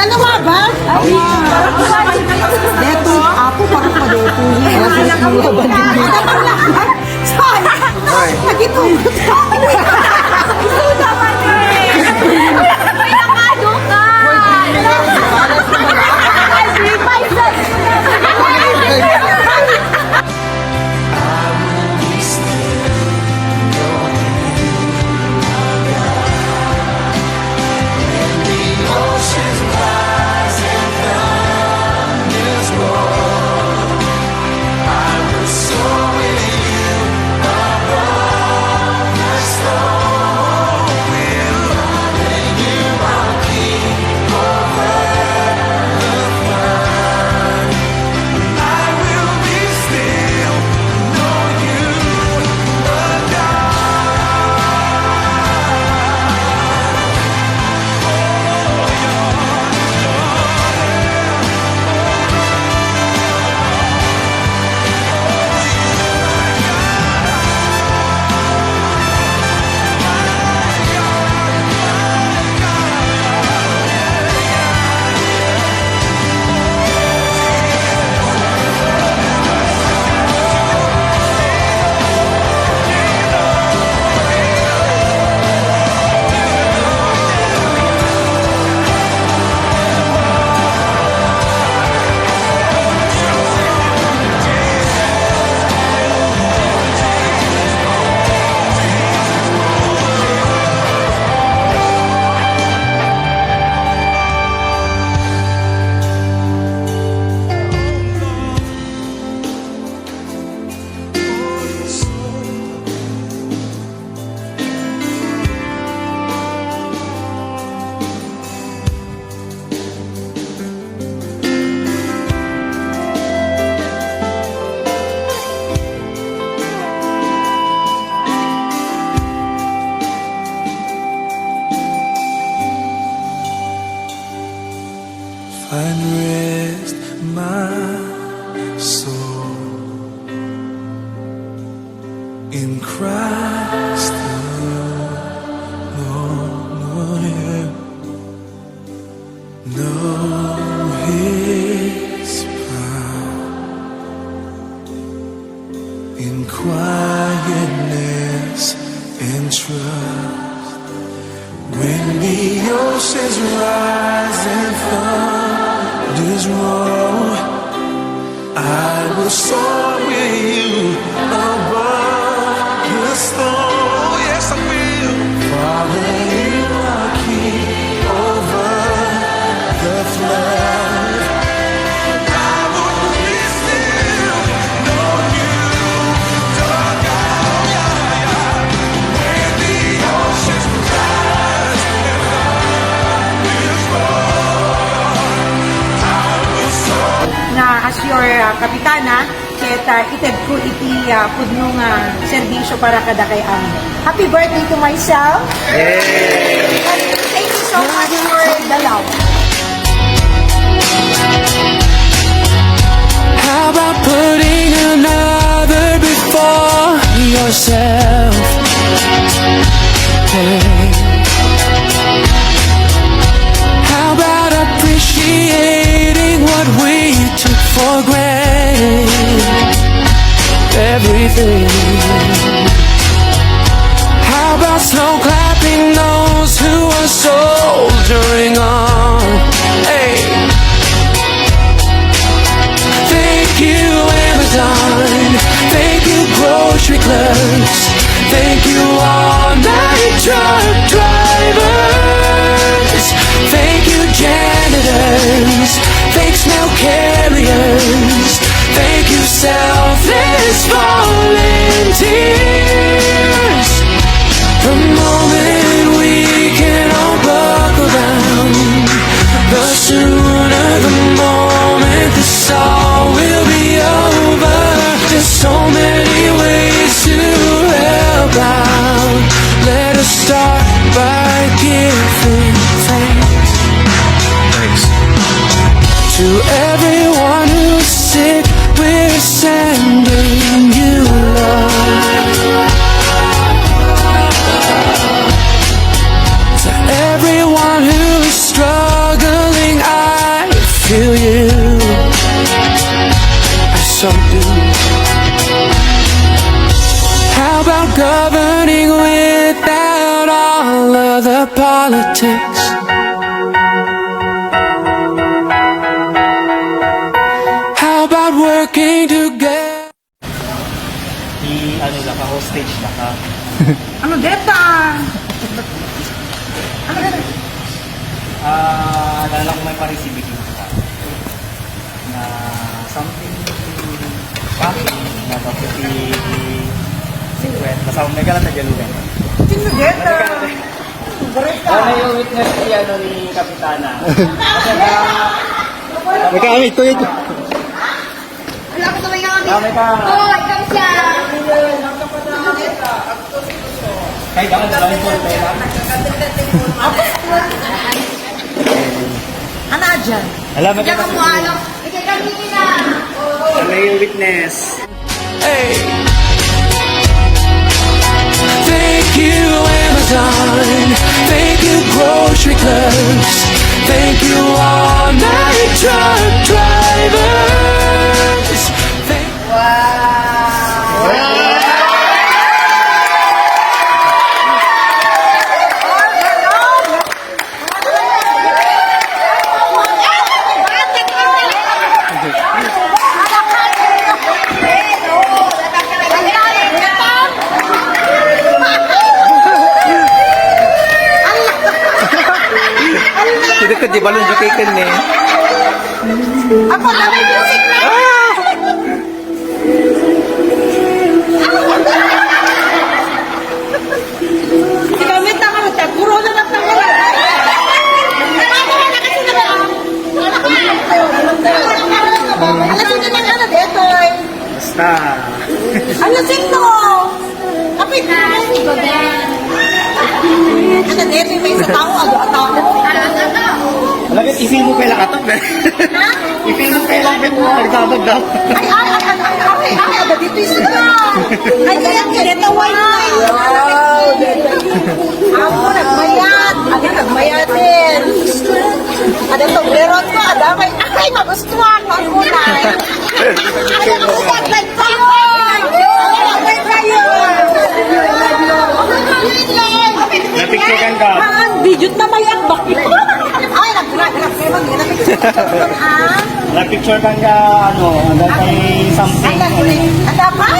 Dalawa ba? Deto, ako parang pa-deto niya. Sorry! Nagitugot ka! Gusto naman eh! May nakado ka! Find rest, my soul, in Christ alone. Yeah. Know His power in quietness and trust. When the oceans rise and thunders roll, I will soar with you above the storm. Yes, I will. Father, you are king over the flood. I will be still, know you, dark God. When the oceans rise and thunders roll, I will soar. Na as your kapitana, ket ited ko iti pudnong serbisyo para kada kay amin. Happy birthday to myself. Yay! Thank you so much for the love. How about putting another before yourself? Hey. How about appreciating what we took for granted? Everything. How about snow clapping those who are soldiering on? Hey. Thank you, Amazon. Thank you, grocery clerks. Thank you, all night truck drivers. Thank you, janitors. Thanks, mail carriers. Thank you, selfless volunteers. The moment we can all buckle down, the sooner the moment this all will be over. There's so many ways to help out. Let us start by giving thanks. To everyone who's sick, we're sending you love. To everyone who's struggling, I feel you. I so do. How about governing without all of the politics? How about working together? Ano lang ka, hostage na ka. Ano, Deta? Ano, Deta? Alala ko may pareceive ka na something coffee na paputi 50 kasama may galang na galugan. Sino, Deta? Deta? Ano yung witness ni ano ni Kapitana? Kasi na May kamit ko ito. Wala ko tuloy nga dami ka ikaw siya! kay galang na lang po tayo lang. Ano dyan? Alam mo ka Oo. ano yung witness? Hey. Thank you, Amazon. Thank you, grocery clerks. Thank you, all-night truck drivers. Thank Tidak ka di balon jukikan ni. Ako na may music na! Si Kamit na kami, puro na lang na wala. Alasing na ano, Detoy? Basta. Alasing no! Kapit na! Ano, Detoy, may isa tao, ado-ado. Alam i-feel mo kailan katok eh. I-feel mo kailan nagdabag daw. Ay, ada dito isa na. Ay, kaya dito wine na. Wow, ako nagmayat. Ano nagmayat din. Ada tongleron ko, ada may akay magustuhan mo ako na. Ada magustuhan like kayo. Ada like kayo. Napicturean ka. Ang bidyot na mayat bakit? Ay, naggrab kayo mag Napicture ka nga ano, ano kay something. Ada pa?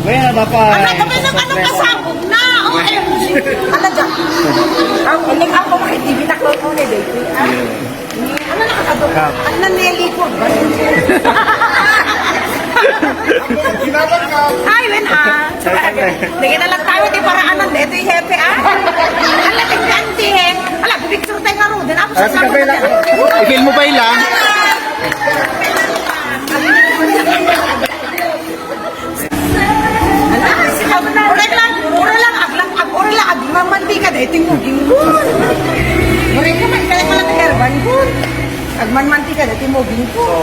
Well, ada pa. Anak kami ng anong kasabog na. OMG. Ano dyan? Ang uling ako makitibit ako ko ni Baby. Ano nakakadok? Ang naneli ko. Hi, Wen Lagi na lang tayo, di paraanan. Ito yung hepe, Ang lating ganti, Ala, picture tayo nga ro. Din ako sa Sige, Bella. I-feel mo pa ilang? Agmamanti ka dahil timugin ko. Mereka man kaya pala na herban ko. Agmanmanti ka dahil timugin ko. So,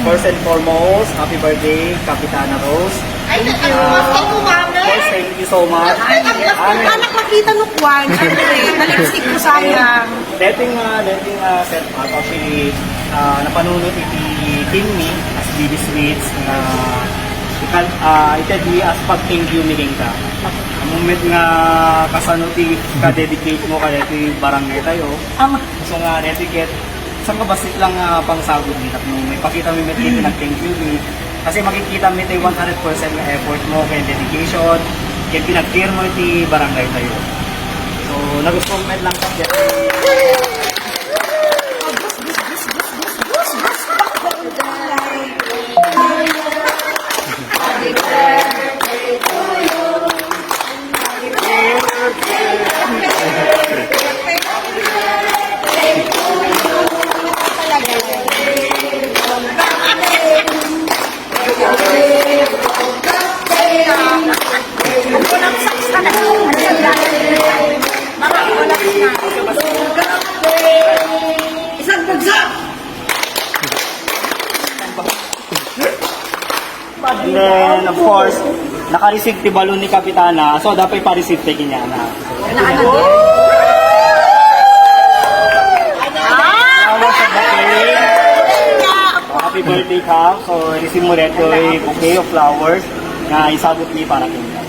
first and foremost, happy birthday, Kapitana Rose. Ay, thank you, mami. First, thank you so much. Ay, anak makita no kwan. Nalipstick ko sayang. Dating set up, actually, napanunod iti Timmy as BB Sweets na itad mi as pag-thank you mi ka. Ang moment nga kasano ti ka-dedicate mo kada iti barangay tayo. So nga dedicate sa kabasit lang pangsagod ni tapno may pakita mi met kiti nag-thank you mi. Kasi makikita mi tay 100% nga effort mo kay dedication kay pinag-care mo iti barangay tayo. So, nag-comment lang kami. Isang bagsak! And then, of course, naka-receive ti balon ni Kapitana. So, dapat pa-receive ti kanya na. Flowers of the cake. Happy birthday ka. So, receive mo rin ito ay bouquet of flowers na isagot ni para kanya.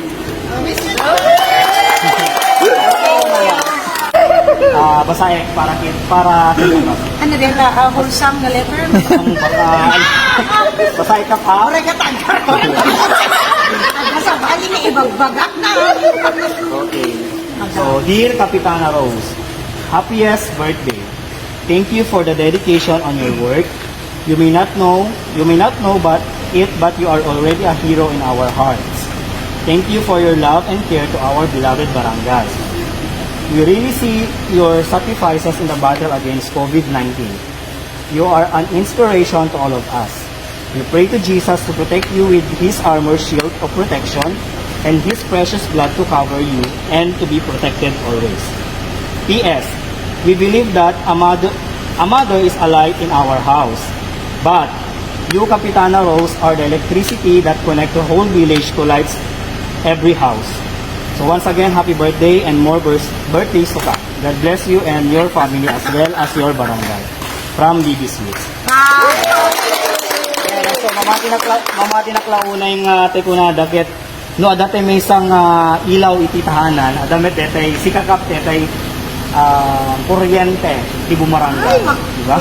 Basahin para kanya. Ano din, wholesome na letter? Basahin ka pa. Oray ka tagar. Nasa bali na ibagbagak na. Okay. So, dear Kapitana Rose, happiest birthday. Thank you for the dedication on your work. You may not know but you are already a hero in our hearts. Thank you for your love and care to our beloved barangay. We really see your sacrifices in the battle against COVID-19. You are an inspiration to all of us. We pray to Jesus to protect you with His armor shield of protection and His precious blood to cover you and to be protected always. P.S. We believe that a mother is a light in our house. But you, Kapitana Rose, are the electricity that connect the whole village to lights every house. So once again, happy birthday and more birthdays to come. God bless you and your family as well as your barangay. From Libby Sweets. So mamati na klauna yung tekunada ket no adate may isang ilaw iti tahanan adamet detay sikakap detay kuryente di bumarangay, di ba?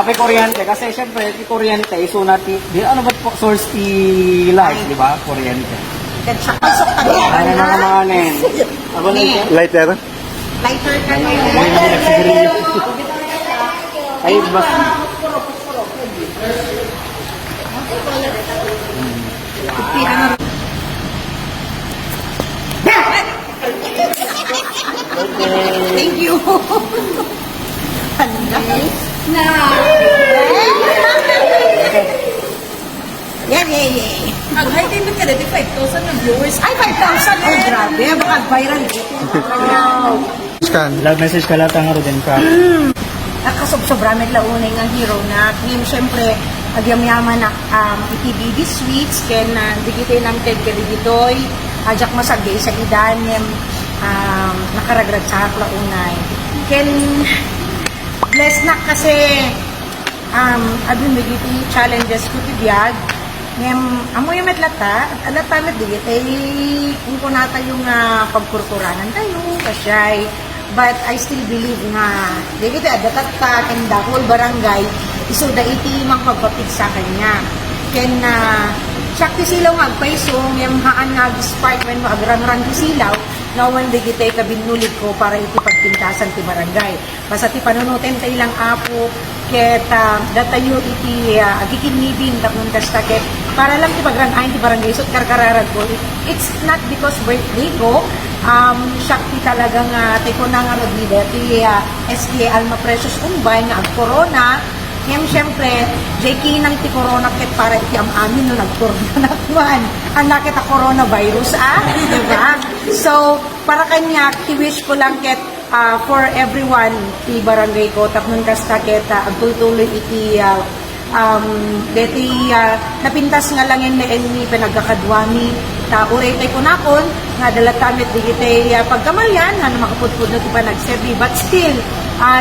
Ape kuryente kasi syempre ti kuryente iso nati di ano ba source ti light, di ba? Kuryente. Pasok ka niya. Ano na kamanin? Abo na ito? Lighter? Lighter ka niya. Ay, bas. Thank you. Na. Yeah. Mag-high payment ka dati, 5,000 na viewers. Ay, 5,000. Oh, grabe. Baka viral dito. Wow. Scan. Love message ka lahat ang Roden ka. Nakasubsobramit launay nga hero na ngayon syempre agyam-yaman na iti Libby Sweets ken digitoy nam ted digitoy ajak masagay sa idan nem nakaragrag sa launay ken bless na kasi abin digiti challenges ko ti biag ngem amoy met lata alata met digitay kung kunata yung pagkurkuranan tayo kasyay. But I still believe nga, dito adatat ka, and the whole barangay, iso da iti mang pagpapig sa kanya. Ken sakti silaw nga agpaiso, yung haan nga spark when mo agrang-rang silaw, na when digitay kabinulig ko para iti pagpintasan ti barangay. Basta ti panunutin tayo lang apo, ket datayo iti agikinibin, tapon kasta ket, para lang ti pagranahin ti barangay, so karkararag ko. It's not because birthday ko, sakti talagang tiko na nga nagida ti SDA Alma Precious Umbay nga ag-corona ngayon syempre JK nang ti corona ket para iti amin no nag-corona nakman anak kita coronavirus diba so para kanya ti wish ko lang ket for everyone ti barangay ko tapnon kasta ket agtutuloy iti deti napintas nga lang ni pinagkakadwami uray tay kunakon nga dalat kamit digitay pagkamalyan nga makapudpud na ti panagserbi but still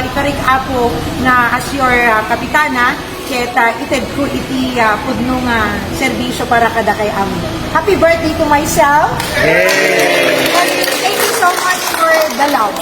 ikarik apo na as your kapitana ket ited ko iti pudno nga serbisyo para kada kay amo. Happy birthday to myself. Thank you so much for the love.